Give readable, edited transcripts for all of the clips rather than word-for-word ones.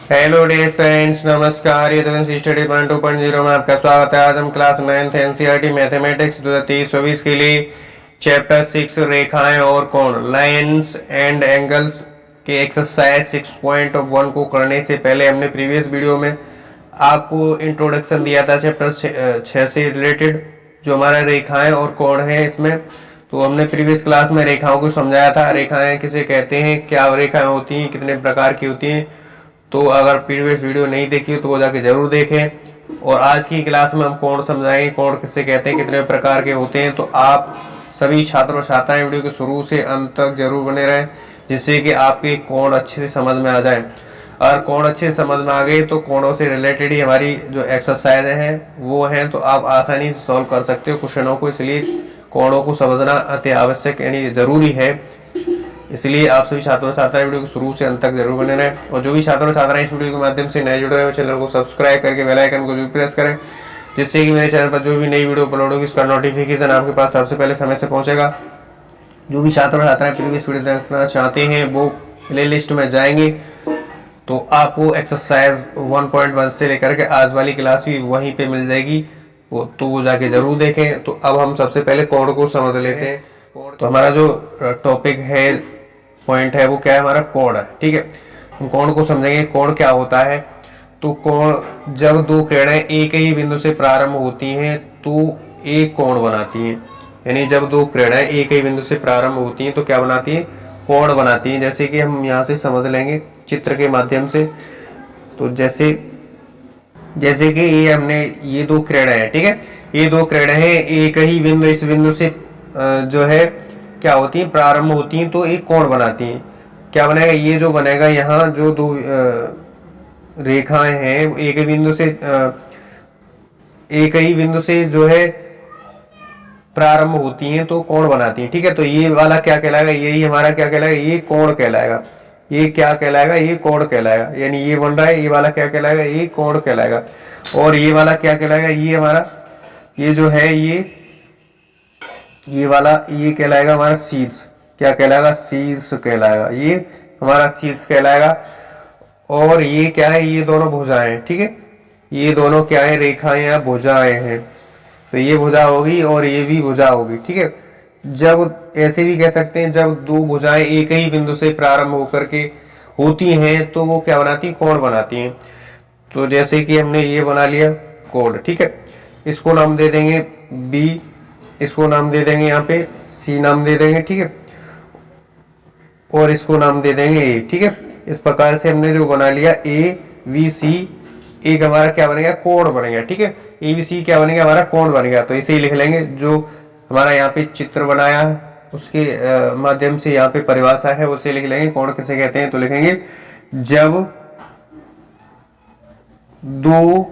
Hello dear friends, नमस्कार। ये तो स्टडी 1.2.0 में आपका स्वागत है। आज हम क्लास 9th एनसीईआरटी मैथमेटिक्स 2023-24 के लिए चैप्टर 6 रेखाएं और कोण लाइन्स एंड एंगल्स के एक्सरसाइज 6.1 को करने से पहले हमने प्रीवियस वीडियो में आपको इंट्रोडक्शन दिया था चैप्टर 6 से रिलेटेड, जो हमारा रेखाएं और कोण है। इसमें तो हमने प्रीवियस क्लास में रेखाओं को समझाया था। रेखाएं किसे कहते हैं, क्या रेखाएं होती हैं, कितने प्रकार की होती हैं। तो अगर प्रीवियस वीडियो नहीं देखी हो तो वो जाके जरूर देखें। और आज की क्लास में हम कोण समझाएंगे, कोण किससे कहते हैं, कितने प्रकार के होते हैं। तो आप सभी छात्र और छात्राएं वीडियो के शुरू से अंत तक जरूर बने रहें, जिससे कि आपके कोण अच्छे से समझ में आ जाए। अगर कोण अच्छे से समझ में आ गए तो कोणों से रिलेटेड ही हमारी जो एक्सरसाइज हैं वो हैं, तो आप आसानी से सॉल्व कर सकते हो क्वेश्चनों को। इसलिए कोणों को समझना अति आवश्यक यानी जरूरी है। इसलिए आप सभी छात्रों छात्राएं वीडियो को शुरू से अंत तक जरूर बने रहें। और जो भी छात्रों छात्राएं इस वीडियो के माध्यम से नए जुड़ रहे हो, चैनल को सब्सक्राइब करके बेल आइकन को जरूर प्रेस करें, जिससे कि मेरे चैनल पर जो भी नई वीडियो अपलोड होगी उसका नोटिफिकेशन आपके पास सबसे पहले समय से पहुंचेगा। जो भी छात्र छात्राएं प्रीवियस वीडियो देखना चाहते हैं वो प्ले लिस्ट में जाएंगे तो आपको एक्सरसाइज 1.1 से लेकर के आज वाली क्लास भी वहीं पे मिल जाएगी, वो जाके जरूर देखें। तो अब हम सबसे पहले कोण को समझ लेते हैं। तो हमारा जो टॉपिक है, पॉइंट है, वो क्या है, हमारा कोण है। ठीक है, हम कोण को समझेंगे। कोण क्या होता है? तो कोण जब दो किरणें एक ही बिंदु से प्रारंभ होती हैं तो एक कोण बनाती हैं। यानी जब दो किरणें एक ही बिंदु से प्रारंभ होती हैं तो क्या बनाती हैं? कोण बनाती हैं। जैसे कि हम यहाँ से समझ लेंगे चित्र के माध्यम से। तो जैसे जैसे कि ये हमने ये दो किरणें हैं, ठीक है, ये दो किरणें हैं एक ही बिंदु, इस बिंदु से जो है क्या होती हैं, प्रारंभ होती हैं तो एक कोण बनाती हैं। क्या बनेगा? ये जो बनेगा, यहाँ जो दो रेखाएं हैं एक ही बिंदु से जो है प्रारंभ होती हैं तो कोण बनाती हैं। ठीक है, तो ये वाला क्या कहलाएगा? यही हमारा क्या कहलाएगा? ये कोण कहलाएगा। ये क्या कहलाएगा? ये कोण कहलाएगा। यानी ये बन रहा है, ये वाला क्या कहलाएगा? ये कोण कहलाएगा। और ये वाला क्या कहलाएगा? ये हमारा ये जो है ये वाला ये कहलाएगा हमारा शीर्ष। क्या कहलाएगा? शीर्ष कहलाएगा। ये हमारा शीर्ष कहलाएगा। और ये क्या है? ये दोनों भुजाएं। ठीक है, ये दोनों क्या है? रेखाएं या भुजाएं हैं। तो ये भुजा होगी और ये भी भुजा होगी। ठीक है, जब ऐसे भी कह सकते हैं, जब दो भुजाएं एक ही बिंदु से प्रारंभ होकर के होती हैं तो वो क्या बनाती हैं? कोण बनाती हैं। तो जैसे कि हमने ये बना लिया कोण। ठीक है, इसको नाम दे देंगे बी, इसको नाम दे देंगे यहाँ पे सी नाम दे देंगे। ठीक है, और इसको नाम दे देंगे ए। ठीक है, इस प्रकार से हमने जो बना लिया ए वी सी, एक हमारा क्या बनेगा? कोण बनेगा। ठीक है, ए बी सी क्या बनेगा? हमारा कोण बनेगा। तो इसे ही लिख लेंगे। जो हमारा यहाँ पे चित्र बनाया उसके माध्यम से यहाँ पे परिभाषा है उसे लिख लेंगे। कोण किसे कहते हैं? तो लिखेंगे जब दो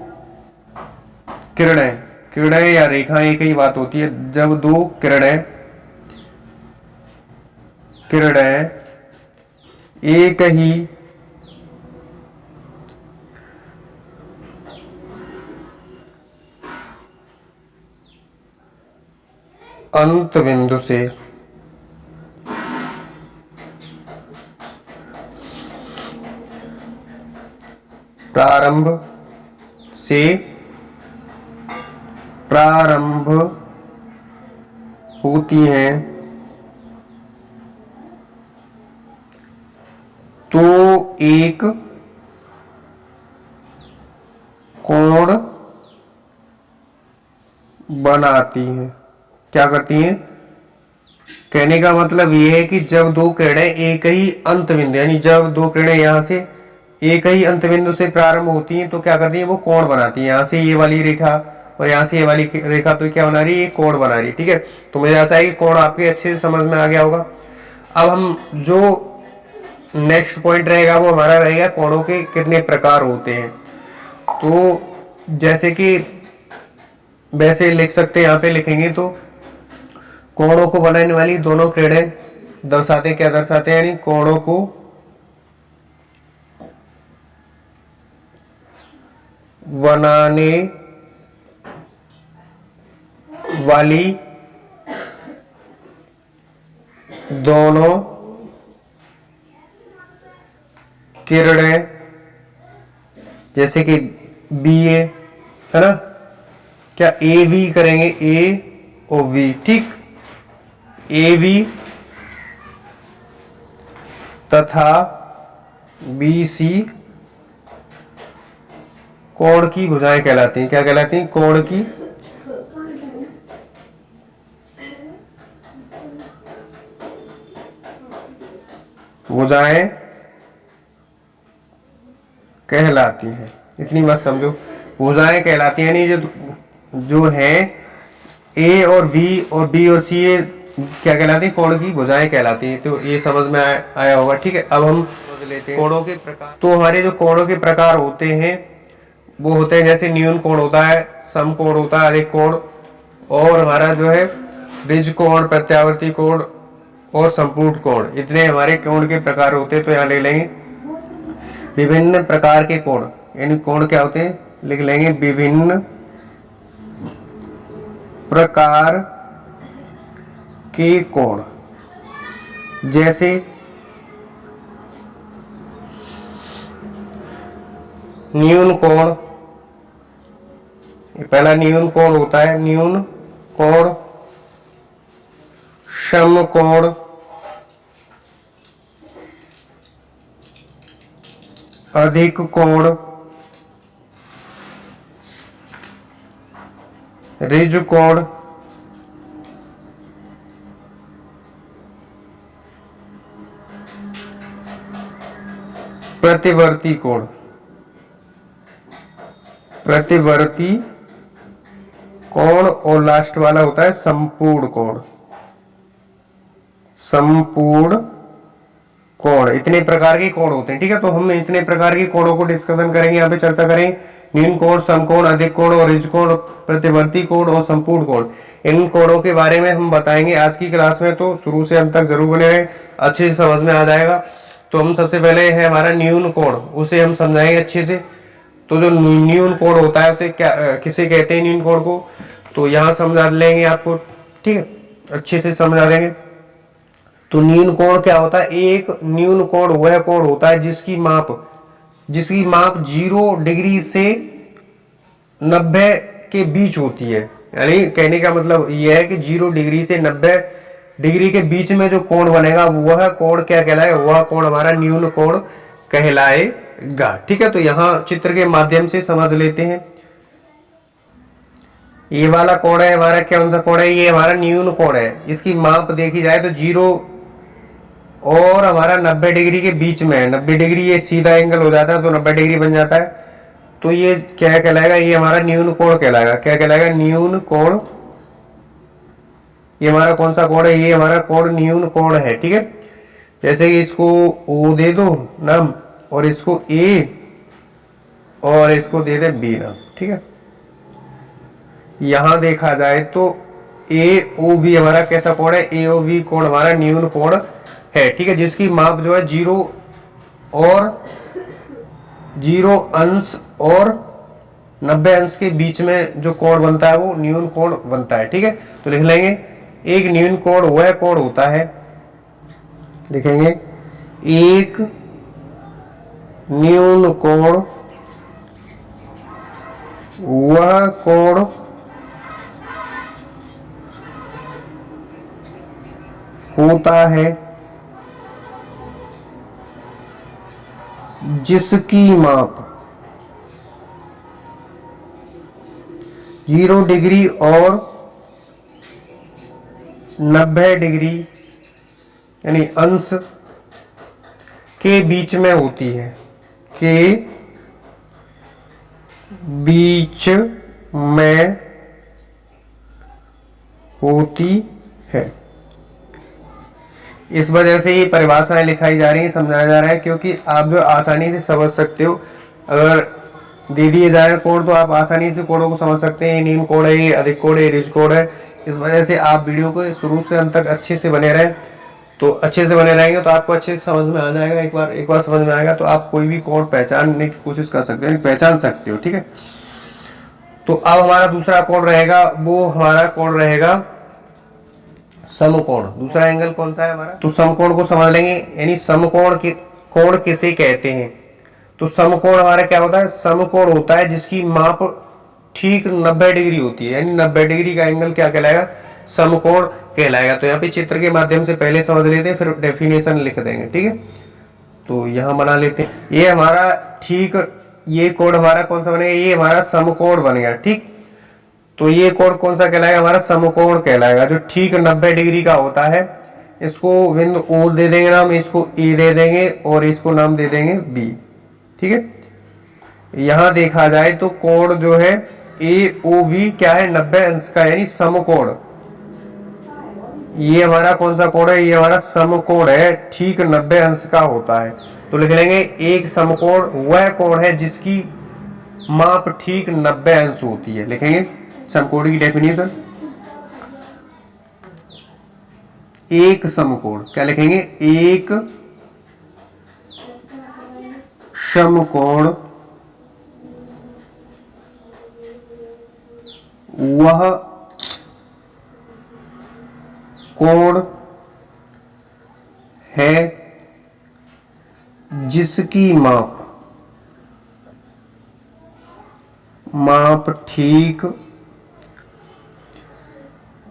किरणें किरणें या रेखाएं एक ही बात होती है। जब दो किरणें किरणें एक ही अंत बिंदु से प्रारंभ होती हैं तो एक कोण बनाती हैं। क्या करती हैं? कहने का मतलब ये है कि जब दो किरणें एक ही अंत बिंदु, यानी जब दो किरणें यहाँ से एक ही अंत बिंदु से प्रारंभ होती हैं तो क्या करती हैं? वो कोण बनाती हैं। यहाँ से ये वाली रेखा और यहाँ से ये वाली रेखा तो क्या बना रही है? कोण बना रही है। ठीक है, तो मुझे ऐसा है कि कोण आपके अच्छे से समझ में आ गया होगा। अब हम जो नेक्स्ट पॉइंट रहेगा वो हमारा रहेगा कोणों के कितने प्रकार होते हैं। तो जैसे कि वैसे लिख सकते हैं, यहाँ पे लिखेंगे तो कोणों को बनाने वाली दोनों किरणें दर्शाते, क्या दर्शाते हैं? यानी कोणों को बनाने वाली दोनों किरणें जैसे कि बी ए है ना, क्या ए वी करेंगे, ए ओ वी, ठीक, ए वी तथा बी सी कोण की भुजाएं कहलाती हैं। क्या कहलाती हैं? कोण की भुजाएं कहलाती हैं। इतनी बात समझो, भुजाएं कहलाती हैं, यानी जो है ए और बी और बी और सी, ये क्या कहलाती है? कोण की भुजाएं कहलाती हैं। तो ये समझ में आया होगा, ठीक है। अब हम समझ लेते हैं कोणों के प्रकार। तो हमारे जो कोणों के प्रकार होते हैं वो होते हैं, जैसे न्यून कोण होता है, समकोण होता है, अधिक कोण, और हमारा जो है रिज कोण, प्रत्यावर्ती कोण और संपूर्ण कोण। इतने हमारे कोण के प्रकार होते हैं। तो यहाँ लिख लेंगे विभिन्न प्रकार के कोण, यानी कोण क्या होते हैं, लिख लेंगे विभिन्न प्रकार के कोण। जैसे न्यून कोण, पहला न्यून कोण होता है, न्यून कोण, समकोण, अधिक कोण, रिज कोण, प्रतिवर्ती कोण, प्रतिवर्ती कोण, और लास्ट वाला होता है संपूर्ण कोण, संपूर्ण कोण। इतने प्रकार के कोण होते हैं, ठीक है। तो हम इतने प्रकार के कोणों को डिस्कशन करेंगे, यहाँ पे चर्चा करेंगे। न्यून कोण, समकोण, अधिक कोण और रिज कोण, प्रतिवर्ती कोण और संपूर्ण कोण, इन कोणों के बारे में हम बताएंगे आज की क्लास में। तो शुरू से अंत तक जरूर बने रहें, अच्छे से समझ में आ जाएगा। तो हम सबसे पहले है हमारा न्यून कोण, उसे हम समझाएंगे अच्छे से। तो जो न्यून कोण होता है उसे क्या किसे कहते हैं, न्यून कोण को, तो यहाँ समझा लेंगे आपको, ठीक है, अच्छे से समझा देंगे। तो न्यून कोण क्या होता है? एक न्यून कोण वह कोण होता है जिसकी माप 0 डिग्री से 90 के बीच होती है। यानी कहने का मतलब यह है कि 0 डिग्री से 90 डिग्री के बीच में जो कोण बनेगा वह कोण क्या कहलाएगा? वह कोण हमारा न्यून कोण कहलाएगा, ठीक है। तो यहाँ चित्र के माध्यम से समझ लेते हैं। ये वाला कोण है हमारा, कौन सा कोण है? ये हमारा न्यून कोण है। इसकी माप देखी जाए तो 0 और हमारा 90 डिग्री के बीच में है। 90 डिग्री ये सीधा एंगल हो जाता है तो 90 डिग्री बन जाता है। तो ये क्या कहलाएगा? ये हमारा न्यून कोण कहलाएगा। क्या कहलाएगा? न्यून कोण। ये हमारा कौन सा कोण है? ये हमारा कोण न्यून कोण है, ठीक है। जैसे कि इसको O दे दो नाम, और इसको A और इसको दे दे B नाम, ठीक है। यहां देखा जाए तो AOB हमारा कैसा कोण है? AOB कोण हमारा न्यून कोण है, ठीक है, जिसकी माप जो है 0 अंश और 90 अंश के बीच में जो कोण बनता है वो न्यून कोण बनता है, ठीक है। तो लिख लेंगे एक न्यून कोण वह कोण होता है, लिखेंगे एक न्यून कोण वह कोण होता है जिसकी माप 0 डिग्री और 90 डिग्री यानी अंश के बीच में होती है, के बीच में होती है। इस वजह से ये परिभाषाएं लिखाई जा रही हैं, समझाया जा रहा है, क्योंकि आप जो आसानी से समझ सकते हो। अगर दे दिए जाए कोण तो आप आसानी से कोणों को समझ सकते हैं। न्यून कोण है, ये अधिक कोण है, रिज कोण है। इस वजह से आप वीडियो को शुरू से अंत तक अच्छे से बने रहें। तो अच्छे से बने रहेंगे तो आपको अच्छे से समझ में आ जाएगा। एक बार समझ में आएगा तो आप कोई भी कोण पहचानने की कोशिश कर सकते हो, पहचान सकते हो, ठीक है। तो अब हमारा दूसरा कोण रहेगा, वो हमारा कोण रहेगा समकोण। दूसरा एंगल कौन सा है हमारा? तो समकोण को समझ लेंगे, यानी समकोण के कोण किसे कहते हैं? तो समकोण हमारा क्या होता है, समकोण होता है जिसकी माप ठीक 90 डिग्री होती है, यानी 90 डिग्री का एंगल क्या कहलाएगा, समकोण कहलाएगा। तो यहाँ पे चित्र के माध्यम से पहले समझ लेते हैं, फिर डेफिनेशन लिख देंगे, ठीक है। तो यहाँ बना लेते हैं, ये हमारा ठीक, ये कोण हमारा कौन सा बनेगा, ये हमारा समकोण बन गया, ठीक। तो ये कोण कौन सा कहलाएगा, हमारा समकोण कहलाएगा, जो ठीक 90 डिग्री का होता है। इसको बिंदु ओ दे देंगे नाम, इसको ए दे देंगे और इसको नाम दे देंगे बी, ठीक है। यहां देखा जाए तो कोण जो है ए ओ वी क्या है, 90 अंश का, यानी समकोण। ये हमारा कौन सा कोण है, ये हमारा समकोण है, ठीक 90 अंश का होता है। तो लिख लेंगे एक समकोण वह कोण है जिसकी माप ठीक 90 अंश होती है। लिखेंगे समकोण की डेफिनेशन, एक समकोण, क्या लिखेंगे, एक समकोण वह कोण है जिसकी माप ठीक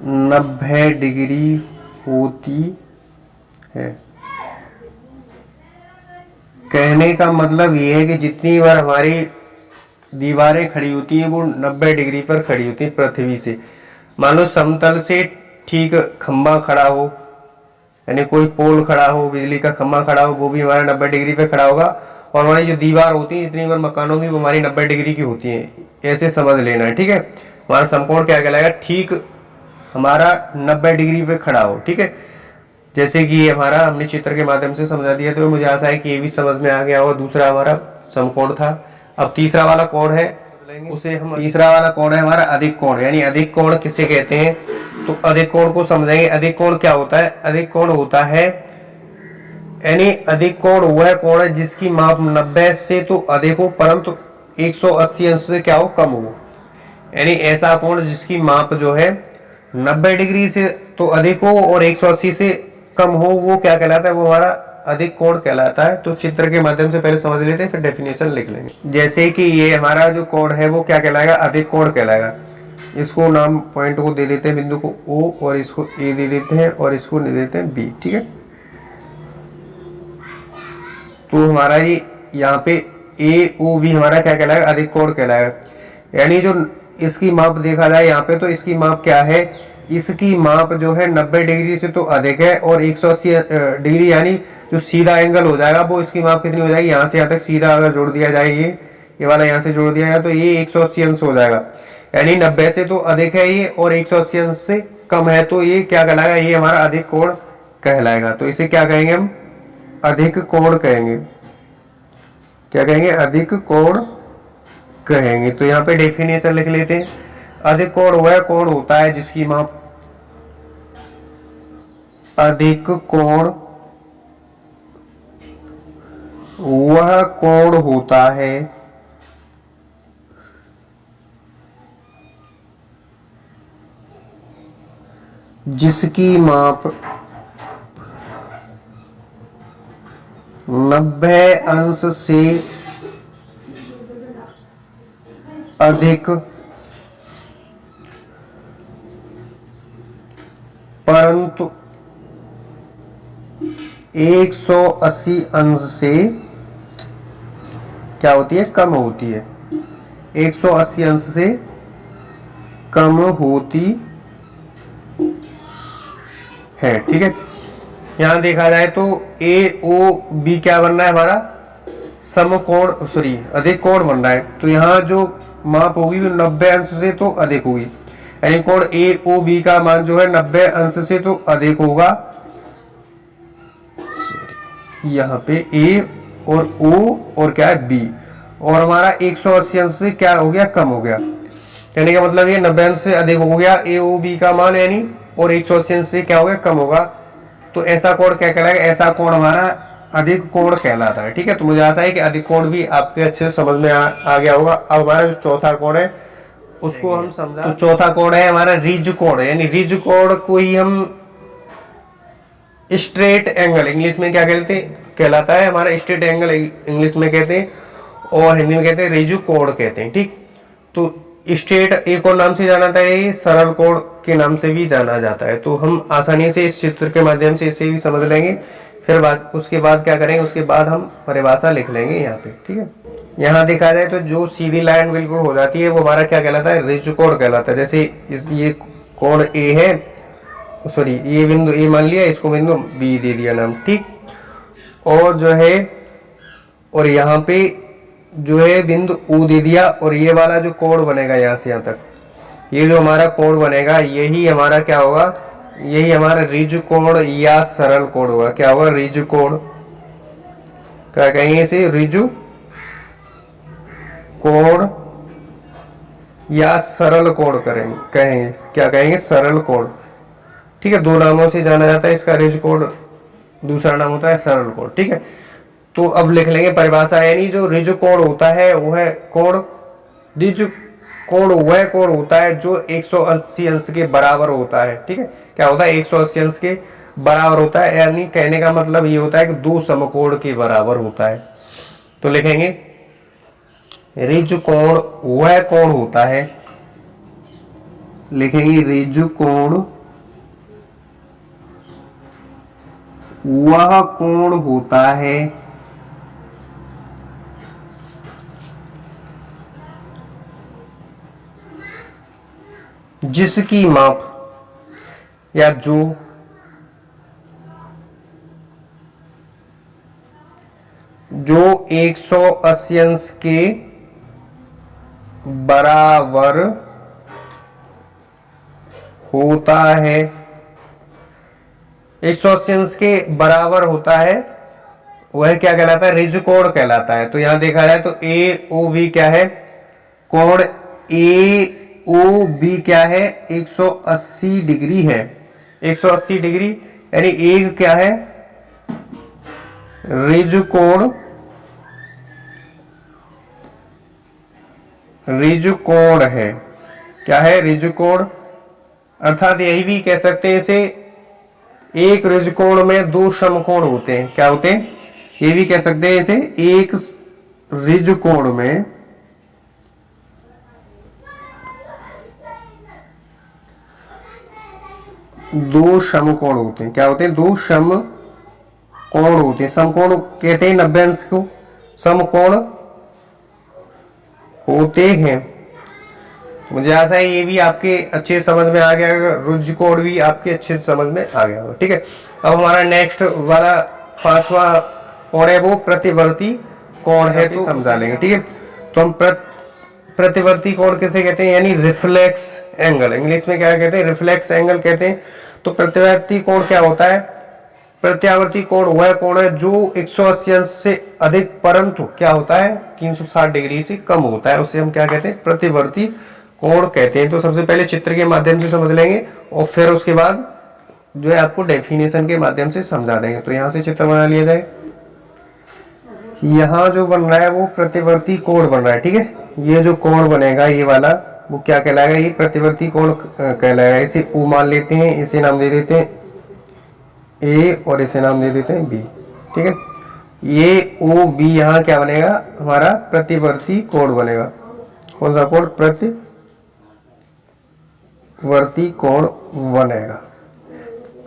90 डिग्री होती है। कहने का मतलब यह है कि जितनी बार हमारी दीवारें खड़ी होती हैं वो 90 डिग्री पर खड़ी होती हैं पृथ्वी से। मान लो समतल से ठीक खंभा खड़ा हो, यानी कोई पोल खड़ा हो, बिजली का खंभा खड़ा हो, वो भी हमारा 90 डिग्री पे खड़ा होगा। और हमारी जो दीवार होती है जितनी बार मकानों की, वो हमारी 90 डिग्री की होती है, ऐसे समझ लेना है, ठीक है। हमारा समकोण क्या कहलाएगा, ठीक हमारा 90 डिग्री पे खड़ा हो, ठीक है। जैसे कि ये हमारा हमने चित्र के माध्यम से समझा दिया, तो मुझे आशा है कि ये भी समझ में आ गया होगा। दूसरा हमारा समकोण था। अब तीसरा वाला कोण है, उसे हम, तीसरा वाला कोण है हमारा अधिक कोण, यानी अधिक कोण किसे कहते हैं, तो अधिक कोण को समझेंगे। अधिक कोण क्या होता है, अधिक कोण होता है, यानी अधिक कोण वह कोण है जिसकी माप 90 से तो अधिक हो परंतु 180 अंश से क्या हो, कम हो। यानी ऐसा कोण जिसकी माप जो है 90 डिग्री से तो अधिक हो और 180 से कम हो, वो क्या कहलाता है, वो हमारा अधिक कोण कहलाता है। तो चित्र के माध्यम से पहले समझ लेते हैं, फिर डेफिनेशन लिख लेंगे। जैसे कि ये हमारा जो कोण है वो क्या कहलाएगा, अधिक कोण कहलाएगा। इसको नाम पॉइंट को दे देते हैं, बिंदु को ओ, और इसको ए दे देते हैं और इसको दे देते हैं बी, ठीक है। तो हमारा ये यहाँ पे ए ओ वी हमारा क्या कहलाएगा, अधिक कोण कहलाएगा। यानी जो इसकी माप देखा जाए यहाँ पे, तो इसकी माप क्या है, इसकी माप जो है 90 डिग्री से तो अधिक है और 180 डिग्री, यानी जो सीधा एंगल हो जाएगा वो इसकी माप कितनी हो जाएगी, यहाँ से यहाँ तक सीधा अगर जोड़ दिया जाए, ये वाला यहाँ से जोड़ दिया जाए तो ये 180 अंश हो जाएगा। यानी 90 से तो अधिक है ये और 180 अंश से कम है, तो ये क्या कहलाएगा, ये हमारा अधिक कोण कहलाएगा। तो इसे क्या कहेंगे हम, अधिक कोण कहेंगे। क्या कहेंगे, अधिक कोण कहेंगे। तो यहाँ पे डेफिनेशन लिख लेते हैं। अधिक कोण वह कोण होता है जिसकी माप, अधिक कोण वह कोण होता है जिसकी माप 90 अंश से अधिक परंतु 180 अंश से क्या होती है, कम होती है। 180 अंश से कम होती है, ठीक है। यहां देखा जाए तो ए ओ बी क्या बन रहा है, हमारा समकोण, सॉरी अधिक कोण बन रहा है। तो यहाँ जो माप होगी वो 90 अंश से तो अधिक होगी, यानी कोण ए ओ बी का मान जो है 90 अंश से तो अधिक होगा। यहाँ पे ए और ओ और क्या है बी, और हमारा 180 अंश से क्या हो गया, कम हो गया। कहने का मतलब ये 90 अंश से अधिक हो गया ए ओ बी का मान, यानी और 180 अंश से क्या हो गया, कम होगा। तो ऐसा कोण क्या कहलाएगा, ऐसा कोण हमारा अधिक कोण कहलाता है, ठीक है। तो मुझे आशा है कि अधिक कोण भी आपके अच्छे से समझ में आ गया होगा। अब हमारा जो चौथा कोण है उसको हम समझा। तो चौथा कोण है हमारा रिज कोण, यानी रिज कोण को ही हम स्ट्रेट एंगल इंग्लिश में क्या कहते हैं, कहलाता है, हमारा स्ट्रेट एंगल इंग्लिश में कहते हैं। और हिंदी में कहते हैं रिजु कोण कहते हैं। ठीक, तो स्टेट एक और नाम से जाना जाता है, सरल कोण के नाम से भी जाना जाता है। तो हम आसानी से इस चित्र के माध्यम से इसे भी समझ लेंगे। फिर उसके बाद क्या करेंगे, उसके बाद हम परिभाषा लिख लेंगे यहाँ पे। ठीक है, यहाँ देखा जाए तो जो सीधी लाइन बिल्कुल हो जाती है वो हमारा क्या कहलाता है, रिजु कोण कहलाता है। जैसे ये कोण ए है, सॉरी ये बिंदु ए मान लिया, इसको बिंदु बी दे दिया नाम। ठीक, और जो है और यहाँ पे जो है बिंदु U दे दिया, और ये वाला जो कोण बनेगा यहाँ से यहाँ तक, ये जो हमारा कोण बनेगा यही हमारा क्या होगा, यही हमारा रिजु कोण या सरल कोण होगा। क्या होगा, रिजु कोण। क्या कहेंगे इसे, रिजु कोण या सरल कोण कहेंगे। क्या कहेंगे, सरल कोण। ठीक है, दो नामों से जाना जाता है इसका, रिजु कोण, दूसरा नाम होता है सरल कोण। ठीक है, तो अब लिख लेंगे परिभाषा, यानी जो रिजु कोण होता है वह कोण, रिजु कोण वह कोण होता है जो 180 अंश के बराबर होता है। ठीक है, क्या होता है, 180 अंश के बराबर होता है, यानी कहने का मतलब ये होता है कि दो समकोण के बराबर होता है। तो लिखेंगे रिजु कोण वह कोण होता है, लिखेंगे रिजु कोण वह कोण होता है जिसकी माप या जो 180 अंश के बराबर होता है, 180 अंश के बराबर होता है, वह क्या कहलाता है, रिजु कोण कहलाता है। तो यहां देखा जाए तो ए ओ बी क्या है, कोण ए ओ बी क्या है, 180 डिग्री है। 180 डिग्री यानी एक क्या है, रिजु कोण, रिजु कोण है। क्या है, रिजु कोण। अर्थात यही भी कह सकते हैं इसे, एक रिजु कोण में दो समकोण होते हैं। क्या होते हैं, ये भी कह सकते हैं इसे, एक रिजु कोण में दो समकोण होते हैं। क्या होते हैं, दो समकोण होते हैं। समकोण कहते हैं 90 अंश को समकोण होते हैं। मुझे आशा है ये भी आपके अच्छे समझ में आ गया होगा, रिजु कोण भी आपके अच्छे समझ में आ गया होगा। ठीक है, अब हमारा नेक्स्ट वाला 5वां कोण है वो प्रतिवर्ती कोण है, तो समझा लेंगे। ठीक है, तो हम प्रतिवर्ती कोण किसे कहते हैं, यानी रिफ्लेक्स एंगल, इंग्लिश में क्या कहते हैं, रिफ्लेक्स एंगल कहते हैं। तो प्रतिवर्ती कोण क्या होता है, प्रत्यावर्ती कोण वह कोण है जो 180 अंश से अधिक परंतु क्या होता है 360 डिग्री से कम होता है, उसे हम क्या कहते हैं, प्रतिवर्ती कोण कहते हैं। तो सबसे पहले चित्र के माध्यम से समझ लेंगे और फिर उसके बाद जो है आपको डेफिनेशन के माध्यम से समझा देंगे। तो यहाँ से चित्र बना लिया जाए, यहाँ जो बन रहा है वो प्रतिवर्ती कोण बन रहा है। ठीक है, ये जो कोण बनेगा ये वाला वो क्या कहलाएगा, ये प्रतिवर्ती कोण कहलाएगा। इसे O मान लेते हैं, इसे नाम दे देते हैं A और इसे नाम दे देते हैं B। ठीक है, ये O B यहाँ क्या बनेगा, हमारा प्रतिवर्ती कोण बनेगा। कौन सा कोण, प्रतिवर्ती कोण बनेगा।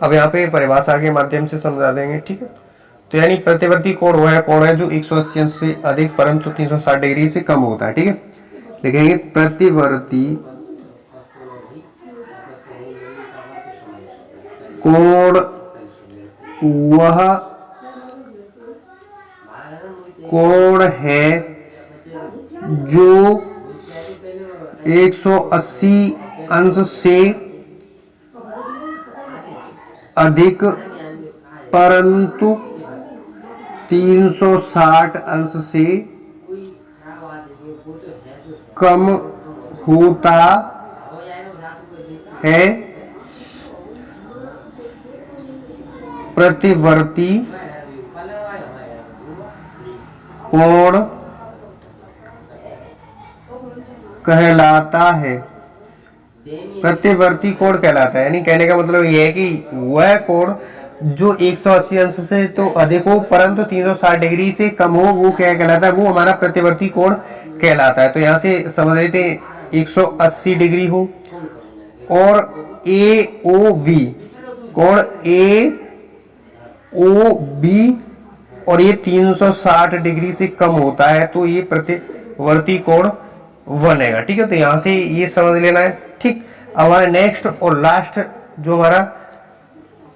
अब यहाँ पे परिभाषा के माध्यम से समझा देंगे। ठीक है, तो यानी प्रतिवर्ती कोण वह कोण है जो 180 अंश से अधिक परंतु 360 डिग्री से कम होता है। ठीक है, लिखेंगे प्रतिवर्ती कोण वह कोण है जो 180 अंश से अधिक परंतु 360 अंश से कम होता है। प्रतिवर्ती कोण कहलाता है, प्रतिवर्ती कोण कहलाता है। यानी कहने का मतलब यह है कि वह कोण जो 180 अंश से तो अधिक हो परंतु 360 डिग्री से कम हो, वो क्या कहलाता है, वो हमारा प्रतिवर्ती कोण कहलाता है। तो यहाँ से समझ लेते हैं 180 डिग्री हो और ए ओ बी कोण ए ओ बी और ये 360 डिग्री से कम होता है तो ये प्रतिवर्ती कोण बनेगा। ठीक है, तो यहाँ से ये समझ लेना है। ठीक, अब हमारा नेक्स्ट और लास्ट जो हमारा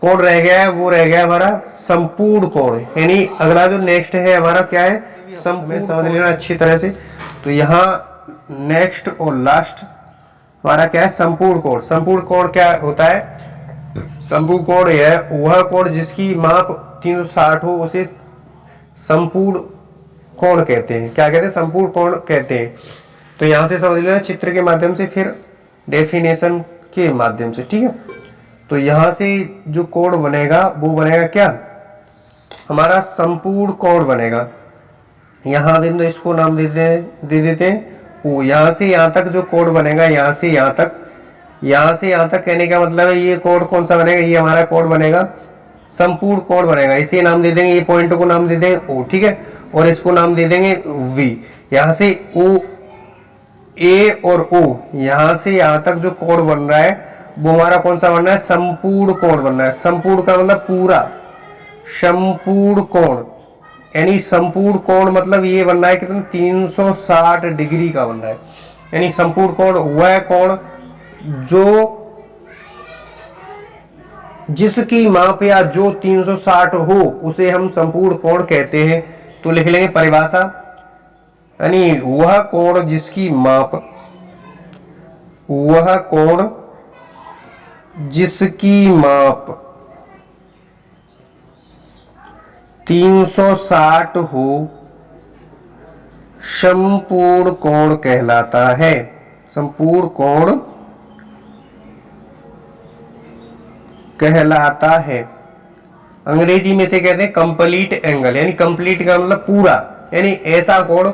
कोण रह गया है वो रह गया हमारा संपूर्ण कोण, यानी अगला जो नेक्स्ट है हमारा क्या है, संपूर्ण। समझ लेना अच्छी तरह से। तो यहाँ नेक्स्ट और लास्ट हमारा क्या है, संपूर्ण कोण। संपूर्ण कोण क्या होता है, संपूर्ण कोण है वह कोण जिसकी माप 360 हो उसे संपूर्ण कोण कहते हैं। क्या कहते हैं, संपूर्ण कोण कहते हैं। तो यहां से समझ लेना चित्र के माध्यम से, फिर डेफिनेशन के माध्यम से। ठीक है, तो यहां से जो कोण बनेगा वो बनेगा क्या, हमारा संपूर्ण कोण बनेगा। यहां बिंदु इसको नाम दे देते हैं ओ। यहां से यहां तक जो कोण बनेगा, यहां से यहां तक, यहां से यहां तक कहने का मतलब है ये कोण कौन सा बनेगा, ये हमारा कोण बनेगा संपूर्ण कोण बनेगा। इसे नाम दे देंगे, ये पॉइंट को नाम दे देंगे ओ। ठीक है, और इसको नाम दे देंगे वी। यहां से ओ ए और ओ, यहां से यहां तक जो कोण बन रहा है वो हमारा कौन सा बन रहा है, संपूर्ण कोण बन रहा है। संपूर्ण का मतलब पूरा, संपूर्ण कोण यानी संपूर्ण कोण मतलब ये बन रहा है कितना, 360 डिग्री का बन रहा है। यानी संपूर्ण कोण वह कोण जो जिसकी माप या जो 360 हो उसे हम संपूर्ण कोण कहते हैं। तो लिख लेंगे परिभाषा, यानी वह कोण जिसकी माप, वह कोण जिसकी माप 360 हो संपूर्ण कोण कहलाता है। संपूर्ण कोण कहलाता है। अंग्रेजी में से कहते हैं कंप्लीट एंगल, यानी कंप्लीट का मतलब पूरा, यानी ऐसा कोण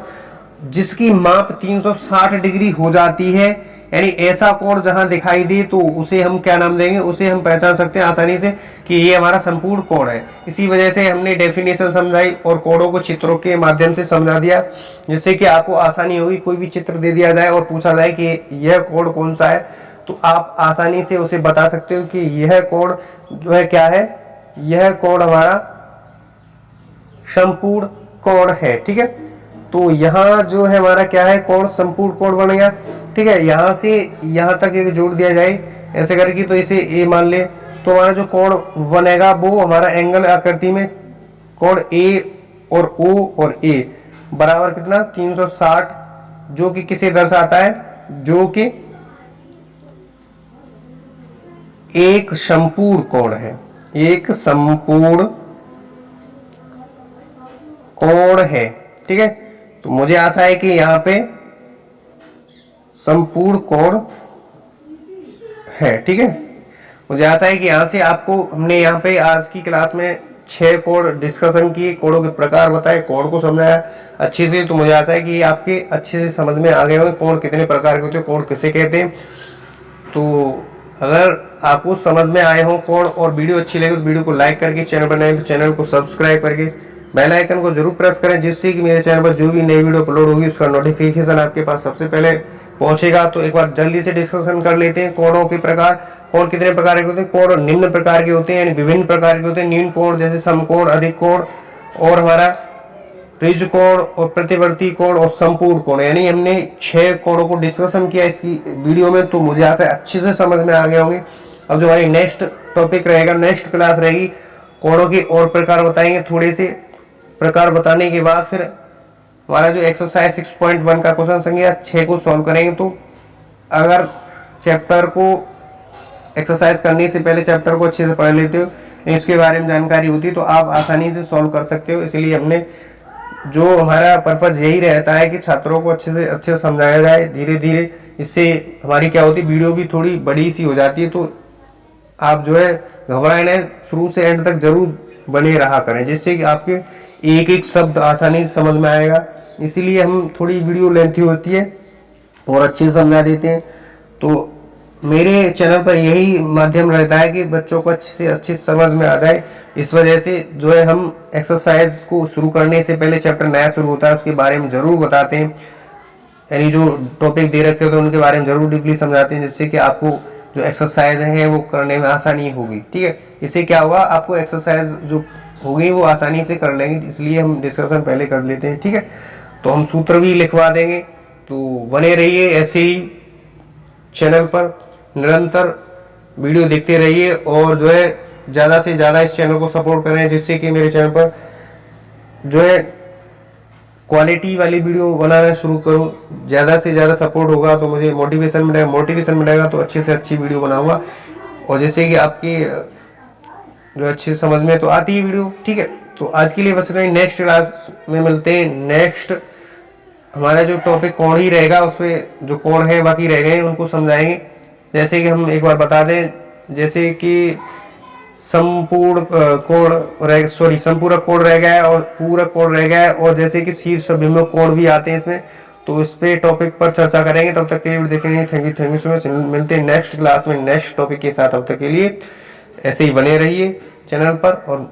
जिसकी माप 360 डिग्री हो जाती है, यानी ऐसा कोण जहां दिखाई दे तो उसे हम क्या नाम देंगे, उसे हम पहचान सकते हैं आसानी से कि ये हमारा संपूर्ण कोण है। इसी वजह से हमने डेफिनेशन समझाई और कोणों को चित्रों के माध्यम से समझा दिया, जिससे कि आपको आसानी होगी। कोई भी चित्र दे दिया जाए और पूछा जाए कि यह कोण कौन सा है तो आप आसानी से उसे बता सकते हो कि यह कोण जो है क्या है, यह कोण हमारा संपूर्ण कोण है। ठीक है, तो यहाँ जो है हमारा क्या है, कोण संपूर्ण कोण बन गया। ठीक है, यहाँ से यहाँ तक एक जोड़ दिया जाए ऐसे करके, तो इसे ए मान ले, तो हमारा जो कोण बनेगा वो हमारा एंगल आकृति में कोण ए और ओ और ए बराबर कितना 360, जो कि किसे दर्शाता है, जो कि एक संपूर्ण कोण है, एक संपूर्ण कोण है। ठीक है, तो मुझे आशा है कि यहाँ पे संपूर्ण कोण है। ठीक है, मुझे आशा है कि यहाँ से आपको हमने यहाँ पे आज की क्लास में 6 कोण डिस्कशन किए, कोणों के प्रकार बताए, कोण को समझाया अच्छे से। तो मुझे आशा है कि आपके अच्छे से समझ में आ गए होंगे कोण कितने प्रकार के होते हैं, कोण किसे कहते हैं। तो अगर आपको समझ में आए हो कोण और वीडियो अच्छी लगे तो वीडियो को लाइक करके, चैनल पर नए तो चैनल को सब्सक्राइब करके बेल आइकन को जरूर प्रेस करें, जिससे कि मेरे चैनल पर जो भी नई वीडियो अपलोड होगी उसका नोटिफिकेशन आपके पास सबसे पहले पहुंचेगा। तो एक बार जल्दी से डिस्कशन कर लेते हैं कोणों के प्रकार। कोण कितने प्रकार के होते हैं, कोण निम्न प्रकार के होते हैं, यानी विभिन्न प्रकार के होते हैं। निम्न कोण जैसे समकोण, अधिक कोण और हमारा त्रिज्य कोण और प्रतिवर्ती कोण और संपूर्ण कोण, यानी हमने 6 कोणों को डिस्कशन किया इसकी वीडियो में। तो मुझे आशा है अच्छे से समझ में आ गए होंगे। अब जो हमारी नेक्स्ट टॉपिक रहेगा, नेक्स्ट क्लास रहेगी, कोणों के और प्रकार बताएंगे। थोड़े से प्रकार बताने के बाद फिर हमारा जो एक्सरसाइज 6.1 का क्वेश्चन संख्या 6 को सॉल्व करेंगे। तो अगर चैप्टर को एक्सरसाइज करने से पहले चैप्टर को अच्छे से पढ़ लेते हो, इसके बारे में जानकारी होती है, तो आप आसानी से सॉल्व कर सकते हो। इसलिए हमने जो हमारा पर्पज यही रहता है कि छात्रों को अच्छे से समझाया जाए धीरे धीरे। इससे हमारी क्या होती है, वीडियो भी थोड़ी बड़ी सी हो जाती है। तो आप जो है घबराए नहीं, शुरू से एंड तक जरूर बने रहा करें, जिससे कि आपके एक एक शब्द आसानी से समझ में आएगा। इसीलिए हम थोड़ी वीडियो लेंथी होती है और अच्छे से समझा देते हैं। तो मेरे चैनल पर यही माध्यम रहता है कि बच्चों को अच्छे से अच्छी समझ में आ जाए। इस वजह से जो है हम एक्सरसाइज को शुरू करने से पहले चैप्टर नया शुरू होता है उसके बारे में जरूर बताते हैं, यानी जो टॉपिक दे रखे होते हैं उनके बारे में जरूर डीपली समझाते हैं, जिससे कि आपको जो एक्सरसाइज है वो करने में आसानी होगी। ठीक है, इससे क्या होगा, आपको एक्सरसाइज जो होगी वो आसानी से कर लेंगे, इसलिए हम डिस्कशन पहले कर लेते हैं। ठीक है, तो हम सूत्र भी लिखवा देंगे, तो बने रहिए ऐसे ही चैनल पर, निरंतर वीडियो देखते रहिए और जो है ज़्यादा से ज़्यादा इस चैनल को सपोर्ट करें, जिससे कि मेरे चैनल पर जो है क्वालिटी वाली वीडियो बनाना शुरू करूं। ज़्यादा से ज़्यादा सपोर्ट होगा तो मुझे मोटिवेशन मिलेगा तो अच्छे से अच्छी वीडियो बनाऊंगा, और जैसे कि आपकी जो अच्छी समझ में तो आती है वीडियो। ठीक है, तो आज के लिए बस इतना ही, नेक्स्ट क्लास में मिलते हैं। नेक्स्ट हमारा जो टॉपिक कोण ही रहेगा, उसमें जो कोण है बाकी रह गए उनको समझाएंगे। जैसे कि हम एक बार बता दें, जैसे कि संपूरक कोण रह गया है और पूरक कोण रह गया है, और जैसे कि शीर्ष अभिमुख कोण भी आते हैं इसमें, तो इस पे टॉपिक पर चर्चा करेंगे। तब तक के लिए वीडियो देखने के लिए थैंक यू सो मच। मिलते हैं नेक्स्ट क्लास में नेक्स्ट टॉपिक के साथ, तब तक के लिए ऐसे ही बने रहिए चैनल पर और